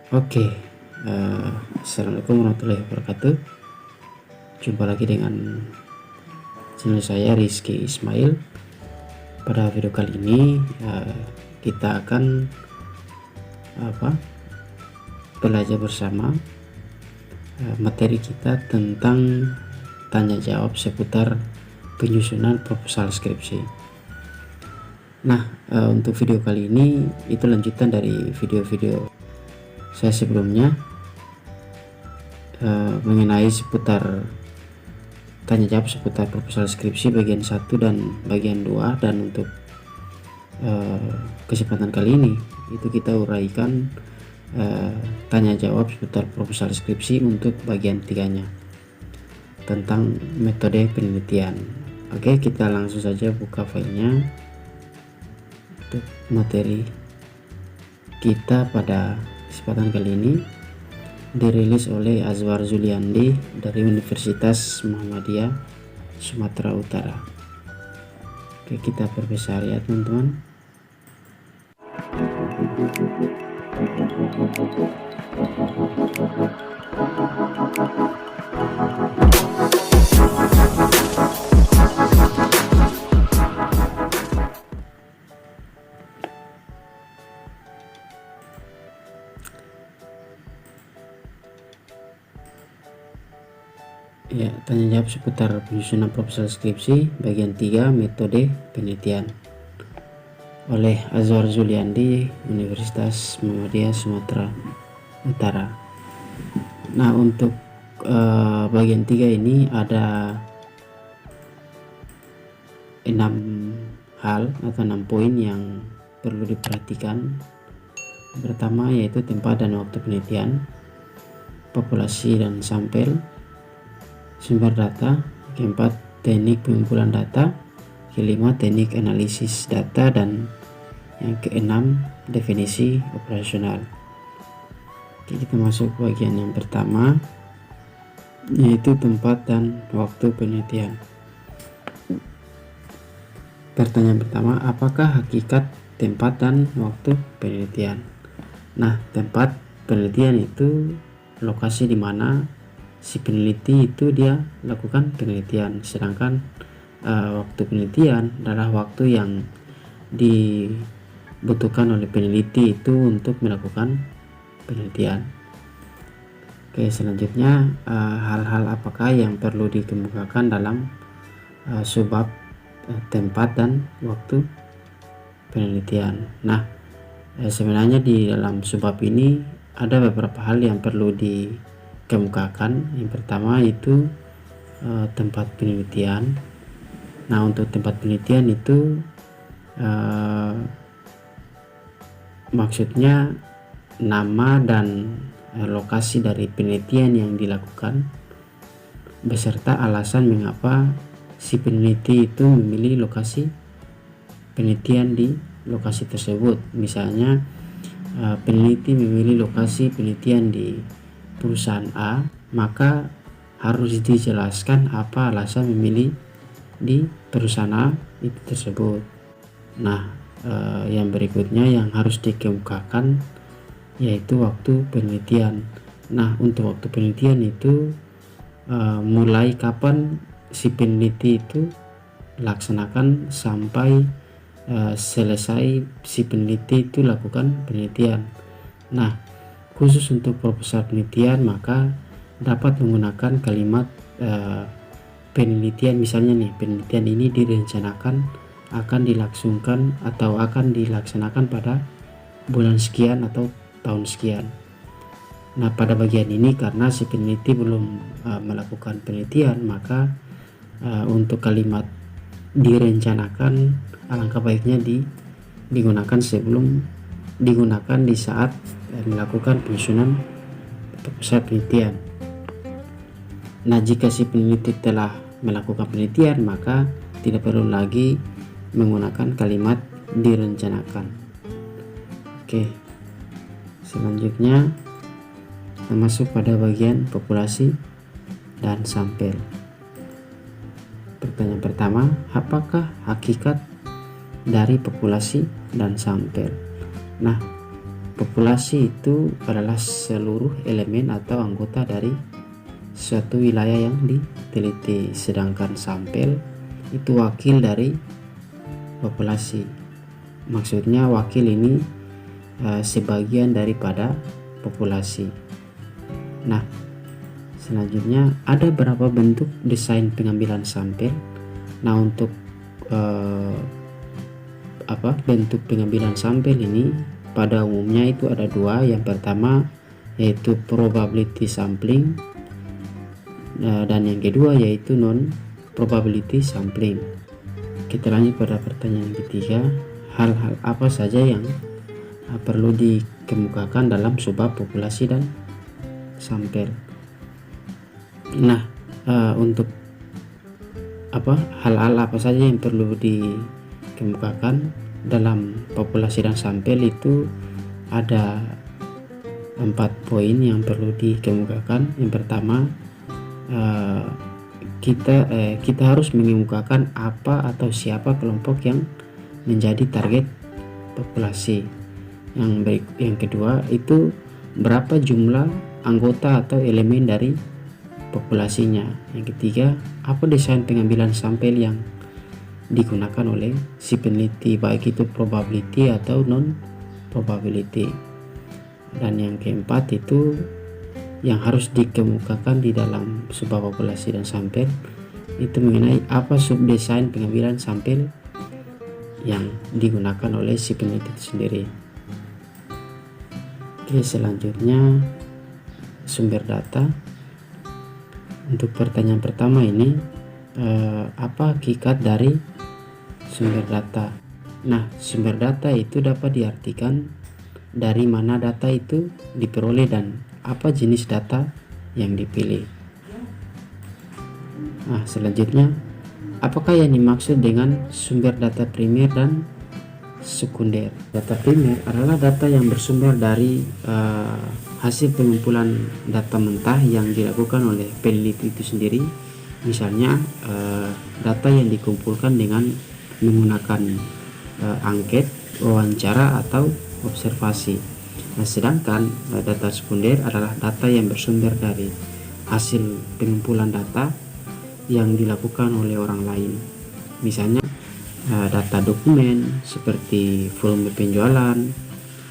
Oke, Assalamualaikum warahmatullahi wabarakatuh. Jumpa lagi dengan channel saya Rizky Ismail. Pada video kali ini kita akan belajar bersama materi kita tentang tanya jawab seputar penyusunan proposal skripsi. Nah, untuk video kali ini itu lanjutan dari video-video saya sebelumnya mengenai seputar tanya jawab seputar proposal skripsi bagian 1 dan bagian 2, dan untuk kesempatan kali ini itu kita uraikan tanya jawab seputar proposal skripsi untuk bagian 3-nya tentang metode penelitian. Oke, kita langsung saja buka filenya. Untuk materi kita pada kesempatan kali ini dirilis oleh Azwar Zuliandi dari Universitas Muhammadiyah Sumatera Utara. Oke, kita perbesar ya teman-teman. Ya, tanya jawab seputar penyusunan proposal skripsi bagian 3 metode penelitian oleh Azwar Zuliandi, Universitas Muhammadiyah Sumatera Utara. Nah, untuk bagian 3 ini ada 6 hal atau 6 poin yang perlu diperhatikan. Pertama yaitu tempat dan waktu penelitian, populasi dan sampel, sumber data, keempat teknik pengumpulan data, kelima teknik analisis data, dan yang keenam definisi operasional. Oke, kita masuk bagian yang pertama yaitu tempat dan waktu penelitian. Pertanyaan pertama, apakah hakikat tempat dan waktu penelitian? Nah, tempat penelitian itu lokasi di mana si peneliti itu dia lakukan penelitian, sedangkan waktu penelitian adalah waktu yang dibutuhkan oleh peneliti itu untuk melakukan penelitian. Oke, selanjutnya hal-hal apakah yang perlu dikemukakan dalam subbab tempat dan waktu penelitian. Nah, sebenarnya di dalam subbab ini ada beberapa hal yang perlu dikemukakan. Yang pertama itu tempat penelitian. Nah, untuk tempat penelitian itu maksudnya nama dan lokasi dari penelitian yang dilakukan beserta alasan mengapa si peneliti itu memilih lokasi penelitian di lokasi tersebut. Misalnya peneliti memilih lokasi penelitian di perusahaan A, maka harus dijelaskan apa alasan memilih di perusahaan A itu tersebut. Nah, yang berikutnya yang harus dikemukakan yaitu waktu penelitian. Nah, untuk waktu penelitian itu mulai kapan si peneliti itu laksanakan sampai selesai si peneliti itu lakukan penelitian. Nah, khusus untuk proposal penelitian maka dapat menggunakan kalimat penelitian. Misalnya nih, penelitian ini direncanakan akan dilaksanakan pada bulan sekian atau tahun sekian. Nah, pada bagian ini karena si peneliti belum melakukan penelitian, maka untuk kalimat direncanakan alangkah baiknya digunakan sebelum digunakan di saat melakukan penyusunan proposal penelitian. Nah, jika si peneliti telah melakukan penelitian maka tidak perlu lagi menggunakan kalimat direncanakan. Oke, selanjutnya kita masuk pada bagian populasi dan sampel. Pertanyaan pertama, apakah hakikat dari populasi dan sampel? Nah, populasi itu adalah seluruh elemen atau anggota dari suatu wilayah yang diteliti, sedangkan sampel itu wakil dari populasi. Maksudnya wakil ini sebagian daripada populasi. Nah, selanjutnya ada berapa bentuk desain pengambilan sampel. Nah, untuk bentuk pengambilan sampel ini pada umumnya itu ada dua. Yang pertama yaitu probability sampling, dan yang kedua yaitu non probability sampling. Kita lanjut pada pertanyaan ketiga, hal-hal apa saja yang perlu dikemukakan dalam sebuah populasi dan sampel. Nah, untuk hal-hal apa saja yang perlu dikemukakan dalam populasi dan sampel itu ada 4 poin yang perlu dikemukakan. Yang pertama, kita harus mengemukakan apa atau siapa kelompok yang menjadi target populasi. Yang kedua itu berapa jumlah anggota atau elemen dari populasinya. Yang ketiga, apa desain pengambilan sampel yang digunakan oleh si peneliti, baik itu probability atau non probability. Dan yang keempat itu yang harus dikemukakan di dalam sebuah populasi dan sampel itu mengenai apa subdesain pengambilan sampel yang digunakan oleh si peneliti itu sendiri. Oke, selanjutnya sumber data. Untuk pertanyaan pertama ini, apa hakikat dari sumber data? Nah, sumber data itu dapat diartikan dari mana data itu diperoleh dan apa jenis data yang dipilih. Nah, selanjutnya, apakah yang dimaksud dengan sumber data primer dan sekunder? Data primer adalah data yang bersumber dari hasil pengumpulan data mentah yang dilakukan oleh peneliti itu sendiri. Misalnya data yang dikumpulkan dengan menggunakan angket, wawancara, atau observasi. Nah, sedangkan data sekunder adalah data yang bersumber dari hasil pengumpulan data yang dilakukan oleh orang lain. Misalnya data dokumen seperti volume penjualan,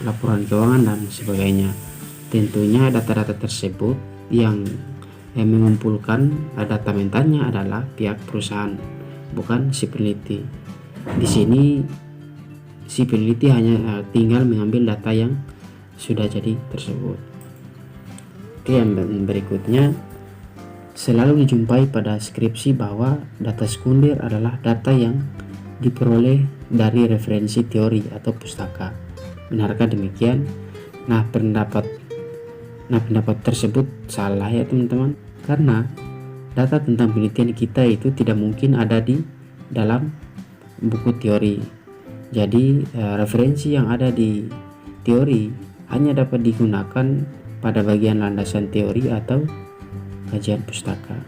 laporan keuangan, dan sebagainya. Tentunya data-data tersebut yang mengumpulkan data mentahnya adalah pihak perusahaan, bukan si peneliti. Di sini si peneliti hanya tinggal mengambil data yang sudah jadi tersebut. Oke, yang berikutnya, selalu dijumpai pada skripsi bahwa data sekunder adalah data yang diperoleh dari referensi teori atau pustaka. Benarkah demikian? Nah, pendapat tersebut salah ya teman-teman, karena data tentang penelitian kita itu tidak mungkin ada di dalam buku teori. Jadi referensi yang ada di teori hanya dapat digunakan pada bagian landasan teori atau kajian pustaka.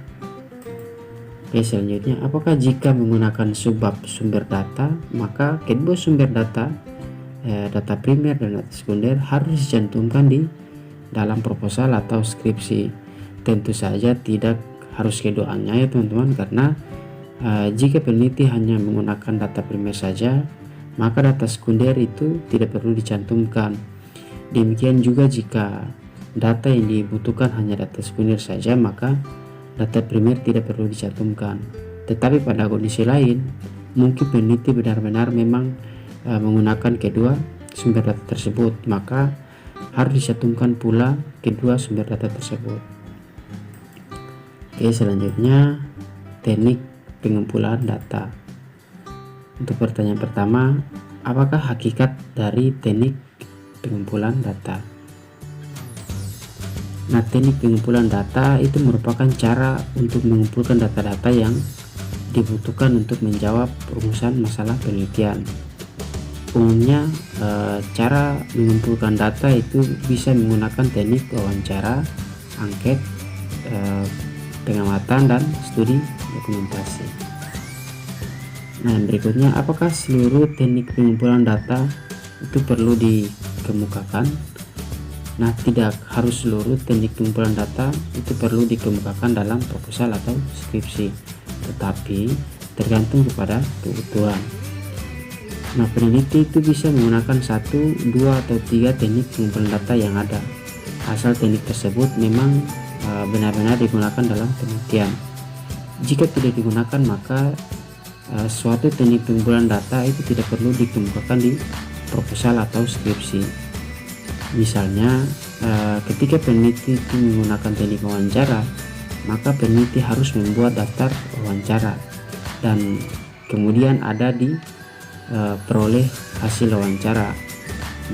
Oke, selanjutnya, apakah jika menggunakan subbab sumber data, maka kedua sumber data, data primer dan data sekunder, harus dicantumkan di dalam proposal atau skripsi? Tentu saja tidak harus keduanya ya teman-teman, karena jika peneliti hanya menggunakan data primer saja, maka data sekunder itu tidak perlu dicantumkan. Demikian juga jika data yang dibutuhkan hanya data sekunder saja, maka data primer tidak perlu dicantumkan. Tetapi pada kondisi lain, mungkin peneliti benar-benar memang menggunakan kedua sumber data tersebut, maka harus dicantumkan pula kedua sumber data tersebut. Oke, selanjutnya teknik pengumpulan data. Untuk pertanyaan pertama, apakah hakikat dari teknik pengumpulan data? Nah, teknik pengumpulan data itu merupakan cara untuk mengumpulkan data-data yang dibutuhkan untuk menjawab rumusan masalah penelitian. Umumnya cara mengumpulkan data itu bisa menggunakan teknik wawancara, angket, pengamatan, dan studi dokumentasi. Nah, yang berikutnya, apakah seluruh teknik pengumpulan data itu perlu dikemukakan. Nah, tidak harus seluruh teknik pengumpulan data itu perlu dikemukakan dalam proposal atau skripsi, tetapi tergantung kepada kebutuhan. Nah, peneliti itu bisa menggunakan 1, 2, atau 3 teknik pengumpulan data yang ada, asal teknik tersebut memang benar-benar digunakan dalam penelitian. Jika tidak digunakan, maka suatu teknik pengumpulan data itu tidak perlu dikemukakan di proposal atau skripsi. Misalnya, ketika peneliti itu menggunakan teknik wawancara, maka peneliti harus membuat daftar wawancara dan kemudian ada peroleh hasil wawancara,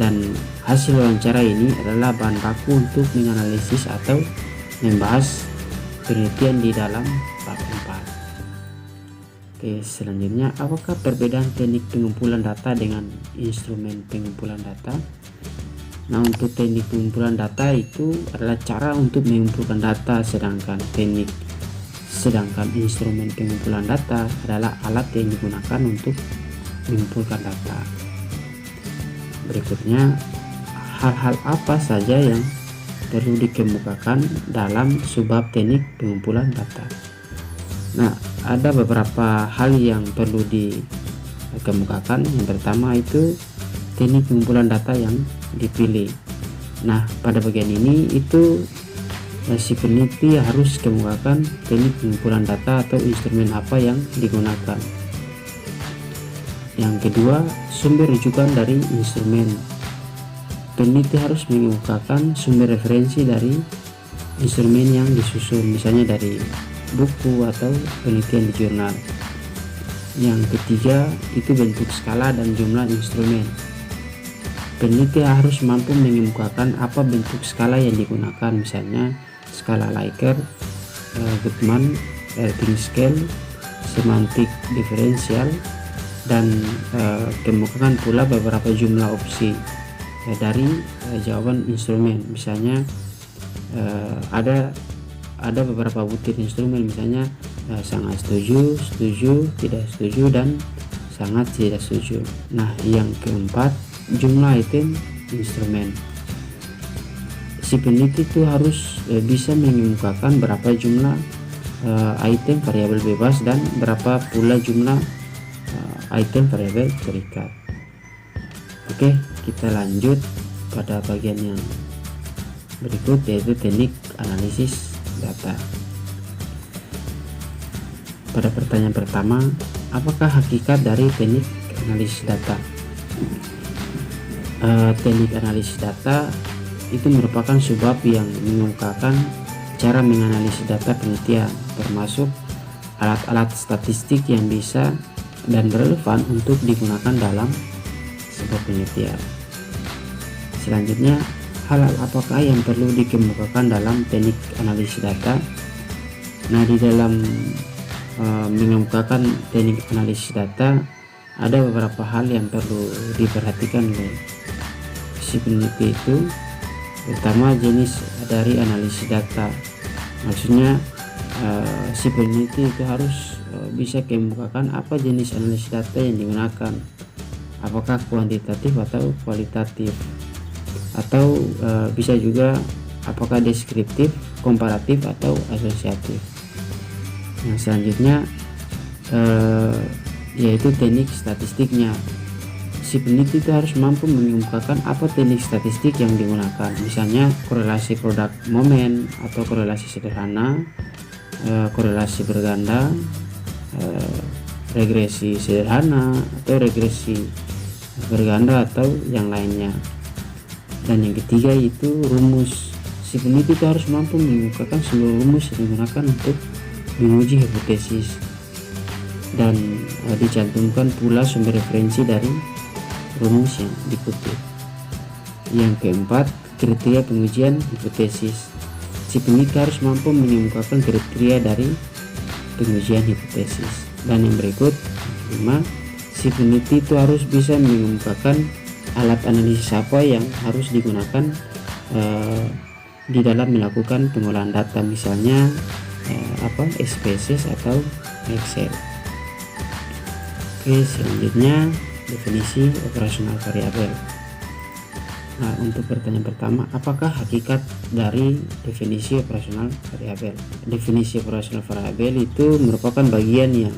dan hasil wawancara ini adalah bahan baku untuk menganalisis atau membahas penelitian di dalam bab 4. Oke, selanjutnya, apakah perbedaan teknik pengumpulan data dengan instrumen pengumpulan data? Nah, untuk teknik pengumpulan data itu adalah cara untuk mengumpulkan data, sedangkan instrumen pengumpulan data adalah alat yang digunakan untuk mengumpulkan data. Berikutnya, hal-hal apa saja yang perlu dikemukakan dalam subbab teknik pengumpulan data? Nah, ada beberapa hal yang perlu dikemukakan. Yang pertama itu teknik pengumpulan data yang dipilih. Nah, pada bagian ini itu si peneliti harus kemukakan teknik pengumpulan data atau instrumen apa yang digunakan. Yang kedua, sumber rujukan dari instrumen. Peneliti harus mengemukakan sumber referensi dari instrumen yang disusun, misalnya dari buku atau penelitian di jurnal. Yang ketiga, itu bentuk skala dan jumlah instrumen. Peneliti harus mampu mengemukakan apa bentuk skala yang digunakan, misalnya skala Likert, Guttman, Rating Scale, semantik diferensial, dan kemukakan pula beberapa jumlah opsi dari jawaban instrumen. Misalnya ada beberapa butir instrumen, misalnya sangat setuju, setuju, tidak setuju, dan sangat tidak setuju. Nah, yang keempat, jumlah item instrumen. Si peneliti itu harus bisa mengemukakan berapa jumlah item variabel bebas dan berapa pula jumlah item variabel terikat. Oke, kita lanjut pada bagian yang berikut, yaitu teknik analisis data. Pada pertanyaan pertama, apakah hakikat dari teknik analisis data? Teknik analisis data itu merupakan subbab yang mengungkapkan cara menganalisis data penelitian, termasuk alat-alat statistik yang bisa dan relevan untuk digunakan dalam sebuah penelitian. Selanjutnya, hal-hal apakah yang perlu dikemukakan dalam teknik analisis data? Nah, di dalam mengemukakan teknik analisis data ada beberapa hal yang perlu diperhatikan oleh si peneliti itu. Pertama, jenis dari analisis data. Maksudnya si peneliti itu harus bisa kemukakan apa jenis analisis data yang digunakan, apakah kuantitatif atau kualitatif, atau bisa juga apakah deskriptif, komparatif, atau asosiatif. Yang selanjutnya yaitu teknik statistiknya. Si peneliti itu harus mampu mengemukakan apa teknik statistik yang digunakan, misalnya korelasi produk momen atau korelasi sederhana, korelasi berganda, regresi sederhana atau regresi berganda, atau yang lainnya. Dan yang ketiga itu rumus. Si peneliti itu harus mampu mengemukakan seluruh rumus yang digunakan untuk menguji hipotesis, dan dicantumkan pula sumber referensi dari rumus yang dikutip. Yang keempat, kriteria pengujian hipotesis. Si peneliti harus mampu mengemukakan kriteria dari pengujian hipotesis. Dan yang berikut, 5, si peneliti itu harus bisa mengemukakan alat analisis apa yang harus digunakan di dalam melakukan pengolahan data, misalnya SPSS atau Excel. Oke, selanjutnya definisi operasional variabel. Nah, untuk pertanyaan pertama, apakah hakikat dari definisi operasional variabel? Definisi operasional variabel itu merupakan bagian yang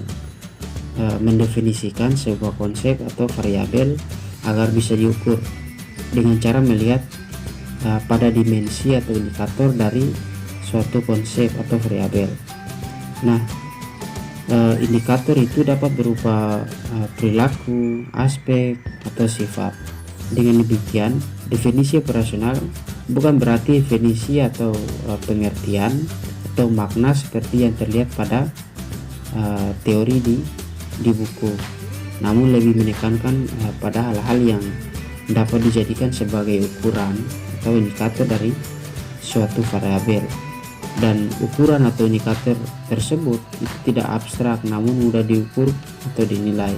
mendefinisikan sebuah konsep atau variabel agar bisa diukur dengan cara melihat pada dimensi atau indikator dari suatu konsep atau variabel. Nah, indikator itu dapat berupa perilaku, aspek, atau sifat. Dengan demikian, definisi operasional bukan berarti definisi atau pengertian atau makna seperti yang terlihat pada teori di buku, namun lebih menekankan pada hal-hal yang dapat dijadikan sebagai ukuran atau indikator dari suatu variabel, dan ukuran atau indikator tersebut itu tidak abstrak namun mudah diukur atau dinilai.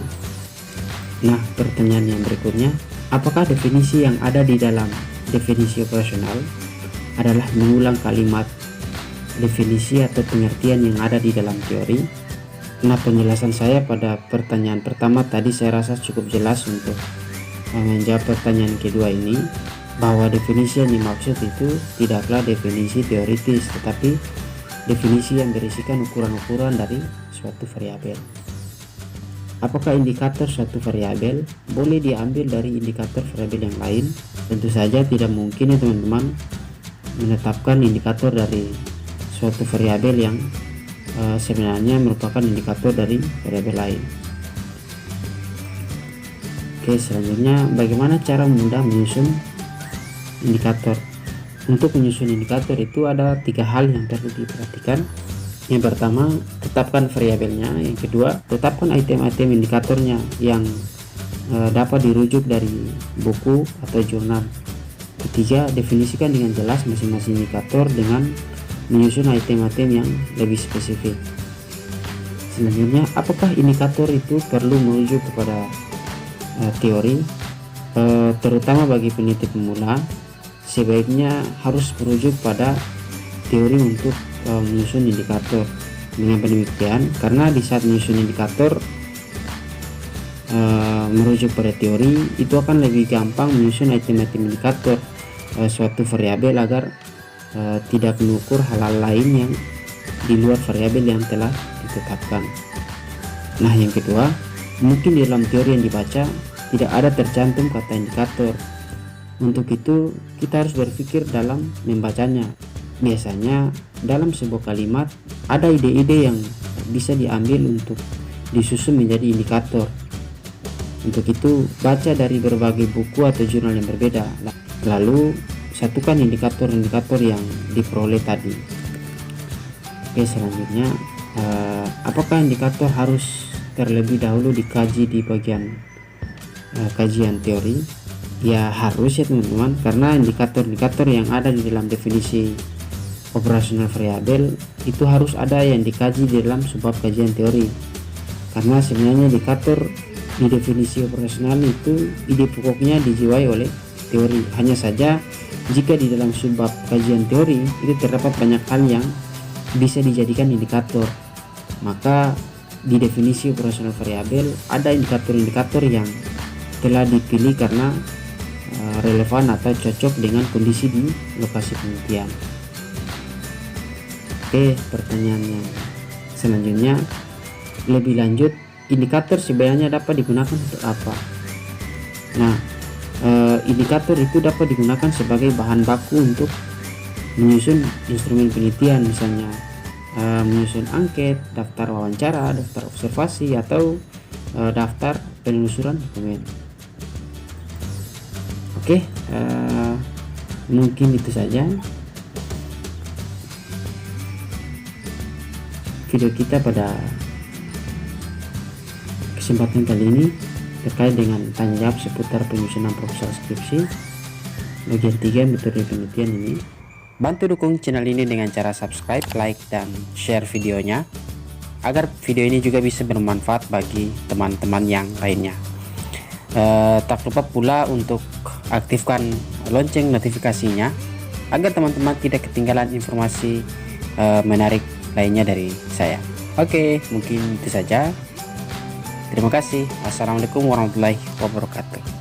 Nah, pertanyaan yang berikutnya, apakah definisi yang ada di dalam definisi operasional adalah mengulang kalimat definisi atau pengertian yang ada di dalam teori? Nah, penjelasan saya pada pertanyaan pertama tadi saya rasa cukup jelas untuk menjawab pertanyaan kedua ini, bahwa definisi yang dimaksud itu tidaklah definisi teoritis, tetapi definisi yang berisikan ukuran-ukuran dari suatu variabel. Apakah indikator suatu variabel boleh diambil dari indikator variabel yang lain? Tentu saja tidak mungkin ya teman-teman menetapkan indikator dari suatu variabel yang sebenarnya merupakan indikator dari variabel lain. Oke, selanjutnya bagaimana cara mudah menyusun indikator? Untuk menyusun indikator itu ada 3 hal yang perlu diperhatikan. Yang pertama, tetapkan variabelnya. Yang kedua, tetapkan item-item indikatornya yang dapat dirujuk dari buku atau jurnal. Ketiga, definisikan dengan jelas masing-masing indikator dengan menyusun item-item yang lebih spesifik. Selanjutnya, apakah indikator itu perlu merujuk kepada teori? Terutama bagi peneliti pemula, sebaiknya harus merujuk pada teori untuk menyusun indikator. Mengapa demikian? Karena di saat menyusun indikator merujuk pada teori, itu akan lebih gampang menyusun item-item indikator suatu variabel agar tidak mengukur hal-hal lain yang di luar variabel yang telah ditetapkan. Nah, yang kedua, mungkin di dalam teori yang dibaca tidak ada tercantum kata indikator. Untuk itu kita harus berpikir dalam membacanya. Biasanya dalam sebuah kalimat ada ide-ide yang bisa diambil untuk disusun menjadi indikator. Untuk itu baca dari berbagai buku atau jurnal yang berbeda, lalu satukan indikator-indikator yang diperoleh tadi. Oke, selanjutnya apakah indikator harus terlebih dahulu dikaji di bagian kajian teori? Ya harus ya teman-teman, karena indikator-indikator yang ada di dalam definisi operasional variabel itu harus ada yang dikaji di dalam subbab kajian teori. Karena sebenarnya indikator di definisi operasional itu ide pokoknya dijiwai oleh teori. Hanya saja jika di dalam subbab kajian teori itu terdapat banyak hal yang bisa dijadikan indikator, maka di definisi operasional variabel ada indikator-indikator yang telah dipilih karena relevan atau cocok dengan kondisi di lokasi penelitian. Oke, pertanyaan yang selanjutnya, lebih lanjut, indikator sebenarnya dapat digunakan untuk apa? Nah, indikator itu dapat digunakan sebagai bahan baku untuk menyusun instrumen penelitian, misalnya menyusun angket, daftar wawancara, daftar observasi, atau daftar penelusuran dokumen. Oke, mungkin itu saja video kita pada kesempatan kali ini terkait dengan tanya jawab seputar penyusunan proposal skripsi bagian 3 metode penelitian ini. Bantu dukung channel ini dengan cara subscribe, like, dan share videonya agar video ini juga bisa bermanfaat bagi teman-teman yang lainnya. Tak lupa pula untuk aktifkan lonceng notifikasinya agar teman-teman tidak ketinggalan informasi menarik lainnya dari saya. Oke, mungkin itu saja. Terima kasih. Wassalamualaikum warahmatullahi wabarakatuh.